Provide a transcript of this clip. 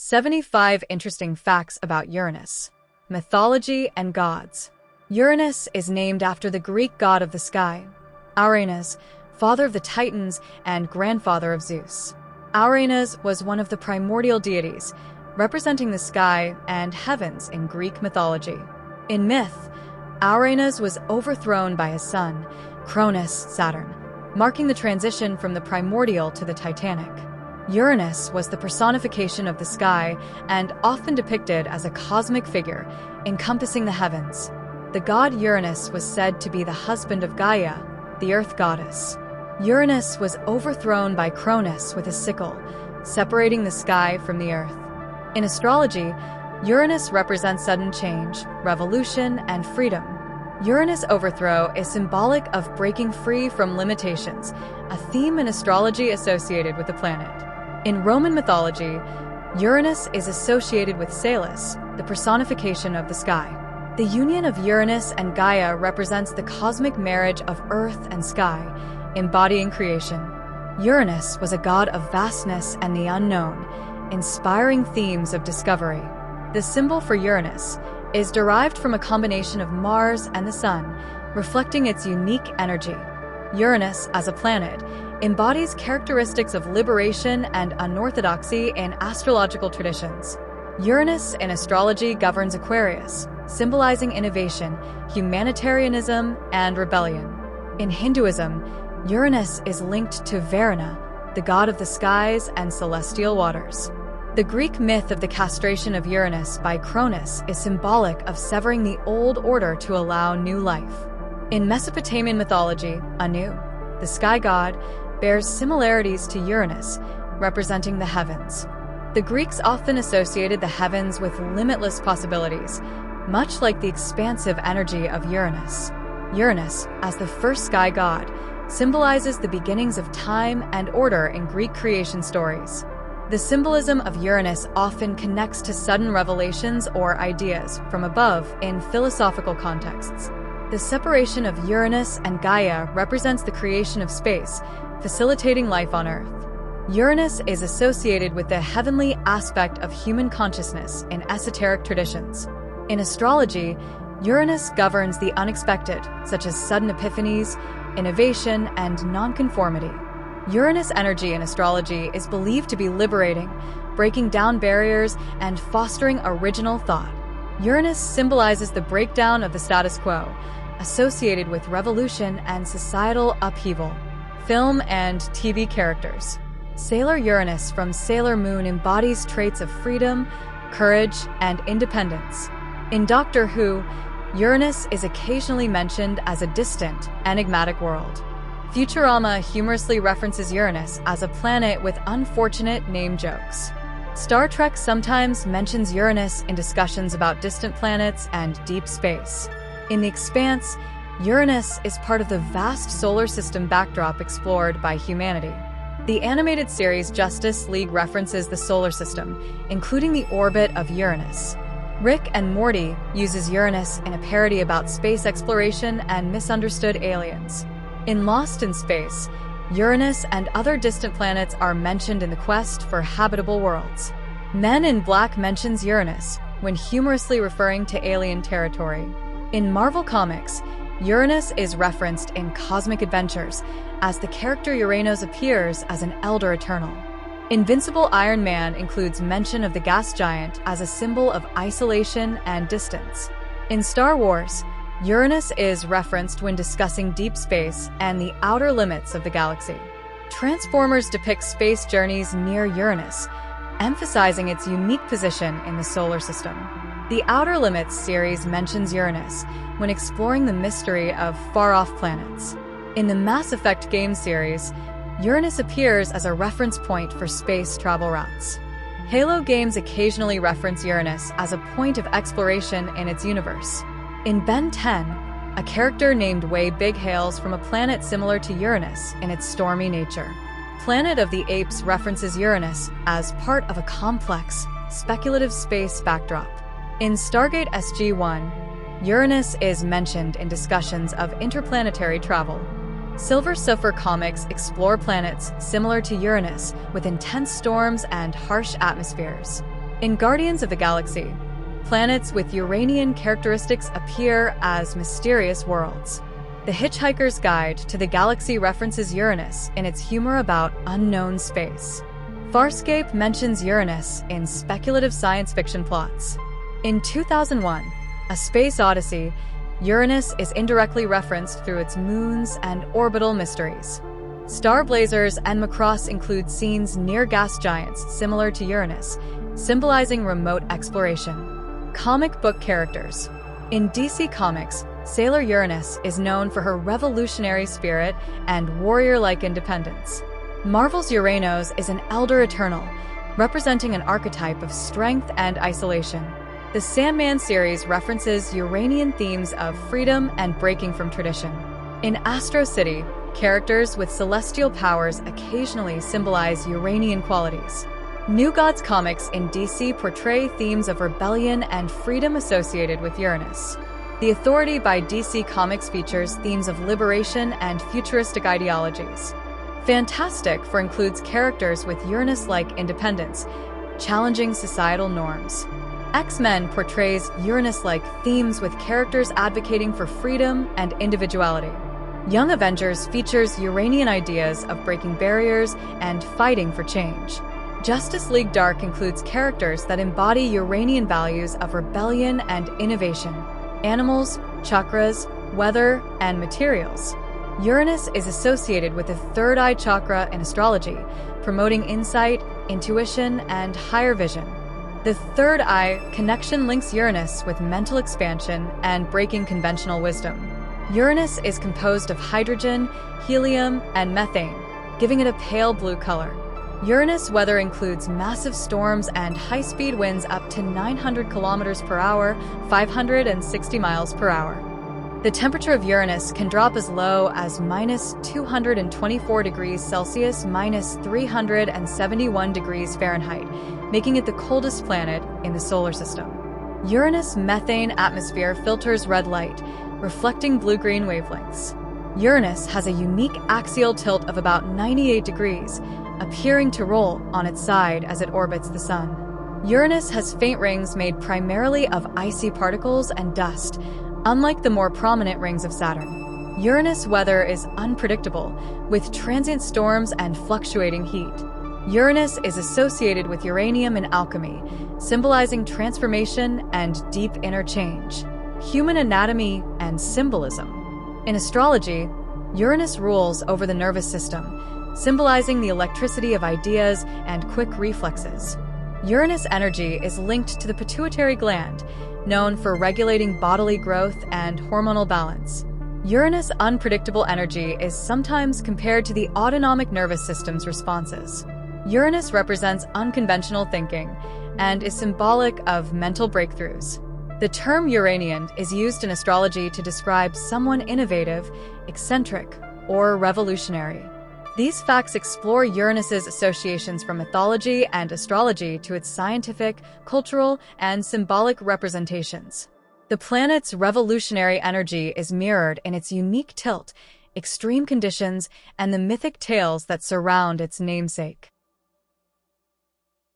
75 interesting facts about Uranus. Mythology and gods. Uranus is named after the Greek god of the sky, Uranus, father of the Titans and grandfather of Zeus. Uranus was one of the primordial deities, representing the sky and heavens in Greek mythology. In myth, Uranus was overthrown by his son, Cronus, Saturn, marking the transition from the primordial to the titanic. Uranus was the personification of the sky and often depicted as a cosmic figure encompassing the heavens. The god Uranus was said to be the husband of Gaea, the earth goddess. Uranus was overthrown by Cronus with a sickle, separating the sky from the earth. In astrology, Uranus represents sudden change, revolution, and freedom. Uranus' overthrow is symbolic of breaking free from limitations, a theme in astrology associated with the planet. In Roman mythology, Uranus is associated with Salus, the personification of the sky. The union of Uranus and Gaia represents the cosmic marriage of earth and sky, embodying creation. Uranus was a god of vastness and the unknown, inspiring themes of discovery. The symbol for Uranus is derived from a combination of Mars and the Sun, reflecting its unique energy. Uranus, as a planet, embodies characteristics of liberation and unorthodoxy in astrological traditions. Uranus in astrology governs Aquarius, symbolizing innovation, humanitarianism, and rebellion. In Hinduism, Uranus is linked to Varuna, the god of the skies and celestial waters. The Greek myth of the castration of Uranus by Cronus is symbolic of severing the old order to allow new life. In Mesopotamian mythology, Anu, the sky god, bears similarities to Uranus, representing the heavens. The Greeks often associated the heavens with limitless possibilities, much like the expansive energy of Uranus. Uranus, as the first sky god, symbolizes the beginnings of time and order in Greek creation stories. The symbolism of Uranus often connects to sudden revelations or ideas from above in philosophical contexts. The separation of Uranus and Gaia represents the creation of space, facilitating life on Earth. Uranus is associated with the heavenly aspect of human consciousness in esoteric traditions. In astrology, Uranus governs the unexpected, such as sudden epiphanies, innovation, and nonconformity. Uranus energy in astrology is believed to be liberating, breaking down barriers, and fostering original thought. Uranus symbolizes the breakdown of the status quo, associated with revolution and societal upheaval. Film and TV characters. Sailor Uranus from Sailor Moon embodies traits of freedom, courage, and independence. In Doctor Who, Uranus is occasionally mentioned as a distant, enigmatic world. Futurama humorously references Uranus as a planet with unfortunate name jokes. Star Trek sometimes mentions Uranus in discussions about distant planets and deep space. In The Expanse, Uranus is part of the vast solar system backdrop explored by humanity. The animated series Justice League references the solar system, including the orbit of Uranus. Rick and Morty uses Uranus in a parody about space exploration and misunderstood aliens. In Lost in Space, Uranus and other distant planets are mentioned in the quest for habitable worlds. Men in Black mentions Uranus when humorously referring to alien territory. In Marvel Comics, Uranus is referenced in Cosmic Adventures as the character Uranus appears as an elder eternal. Invincible Iron Man includes mention of the gas giant as a symbol of isolation and distance. In Star Wars, Uranus is referenced when discussing deep space and the outer limits of the galaxy. Transformers depicts space journeys near Uranus, emphasizing its unique position in the solar system. The Outer Limits series mentions Uranus when exploring the mystery of far-off planets. In the Mass Effect game series, Uranus appears as a reference point for space travel routes. Halo games occasionally reference Uranus as a point of exploration in its universe. In Ben 10, a character named Way Big hails from a planet similar to Uranus in its stormy nature. Planet of the Apes references Uranus as part of a complex, speculative space backdrop. In Stargate SG-1, Uranus is mentioned in discussions of interplanetary travel. Silver Surfer comics explore planets similar to Uranus with intense storms and harsh atmospheres. In Guardians of the Galaxy, planets with Uranian characteristics appear as mysterious worlds. The Hitchhiker's Guide to the Galaxy references Uranus in its humor about unknown space. Farscape mentions Uranus in speculative science fiction plots. In 2001, A Space Odyssey, Uranus is indirectly referenced through its moons and orbital mysteries. Star Blazers and Macross include scenes near gas giants similar to Uranus, symbolizing remote exploration. Comic book characters. In DC Comics, Sailor Uranus is known for her revolutionary spirit and warrior-like independence. Marvel's Uranus is an elder eternal, representing an archetype of strength and isolation. The Sandman series references Uranian themes of freedom and breaking from tradition. In Astro City, characters with celestial powers occasionally symbolize Uranian qualities. New Gods comics in DC portray themes of rebellion and freedom associated with Uranus. The Authority by DC Comics features themes of liberation and futuristic ideologies. Fantastic Four includes characters with Uranus-like independence, challenging societal norms. X-Men portrays Uranus-like themes with characters advocating for freedom and individuality. Young Avengers features Uranian ideas of breaking barriers and fighting for change. Justice League Dark includes characters that embody Uranian values of rebellion and innovation. Animals, chakras, weather, and materials. Uranus is associated with the third eye chakra in astrology, promoting insight, intuition, and higher vision. The third eye connection links Uranus with mental expansion and breaking conventional wisdom. Uranus is composed of hydrogen, helium, and methane, giving it a pale blue color. Uranus weather includes massive storms and high-speed winds up to 900 kilometers per hour, 560 miles per hour. The temperature of Uranus can drop as low as minus 224 degrees Celsius, minus 371 degrees Fahrenheit, making it the coldest planet in the solar system. Uranus' methane atmosphere filters red light, reflecting blue-green wavelengths. Uranus has a unique axial tilt of about 98 degrees, appearing to roll on its side as it orbits the Sun. Uranus has faint rings made primarily of icy particles and dust, unlike the more prominent rings of Saturn. Uranus weather is unpredictable, with transient storms and fluctuating heat. Uranus is associated with uranium in alchemy, symbolizing transformation and deep inner change. Human anatomy and symbolism. In astrology, Uranus rules over the nervous system, symbolizing the electricity of ideas and quick reflexes. Uranus energy is linked to the pituitary gland, known for regulating bodily growth and hormonal balance. Uranus' unpredictable energy is sometimes compared to the autonomic nervous system's responses. Uranus represents unconventional thinking and is symbolic of mental breakthroughs. The term Uranian is used in astrology to describe someone innovative, eccentric, or revolutionary. These facts explore Uranus's associations from mythology and astrology to its scientific, cultural, and symbolic representations. The planet's revolutionary energy is mirrored in its unique tilt, extreme conditions, and the mythic tales that surround its namesake.